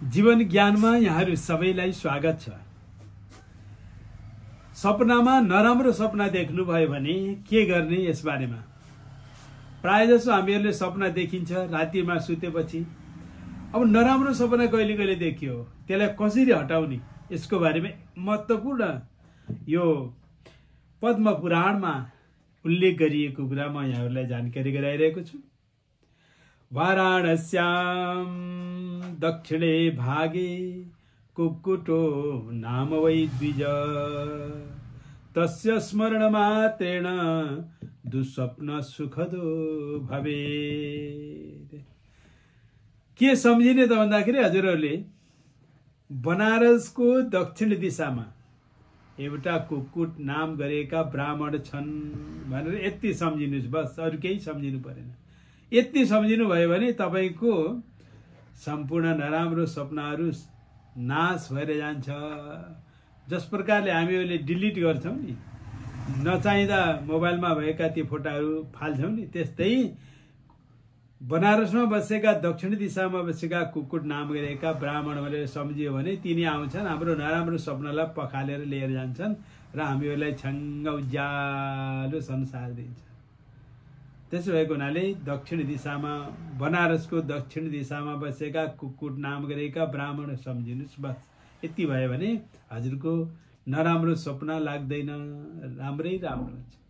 जीवन ज्ञानमा यहाँहरु सबैलाई स्वागत छ। सपनामा नराम्रो सपना देख्नु भयो भने के गर्ने यस बारेमा प्रायजसो हामीहरुले सपना देखिन्छ रातिमा सुतेपछि। अब नराम्रो सपना कहिले कहिले देखियो त्यसलाई कसरी हटाउने यसको बारेमा महत्त्वपूर्ण यो पद्म पुराणमा उल्लेख गरिएको कुरा म यहाँहरुलाई जानकारी गराइरहेको छु। वाराणस्याम दक्षिणे भागे कुक्कुटो नाम वै द्विज तस्य स्मरण मात्रेण दुःस्वप्न सुखदो भवेत्। के सम्झिने त भन्दाखेरि हजुरहरुले बनारसको दक्षिण दिशामा एउटा कुक्कुट नाम गरेका ब्राह्मण छन् भनेर यति सम्झिनुस्, बस अरु केही सम्झिनु पर्दैन। यति सम्झिनु भयो भने तपाईको सम्पूर्ण नराम्रो सपनाहरू नाश भएर जान्छ। जस प्रकारले हामीहरूले डिलिट गर्छौं नि, नचाहिँदा मोबाइलमा भएका ती फोटाहरू फाल्छौं नि, त्यस्तै बनारसमा बसेका दक्षिण दिशामा बसेका कुक्कुट नाम गरेका ब्राह्मण भनेर सम्झियो भने तिनी आउँछन्, हाम्रो नराम्रो सपनालाई पखालेर लिएर जान्छन् र हामीहरूलाई छङ्ग उज्यालो संसार दिन्छ। त्यसो भएको हुनाले दक्षिण दिशामा बनारसको दक्षिण दिशामा बसेका कुक्कुट नाम गरेका ब्राह्मण सम्झिनुस्, बस यति भयो भने हजुरको नराम्रो सपना लाग्दैन, राम्रै राम्रो हुन्छ।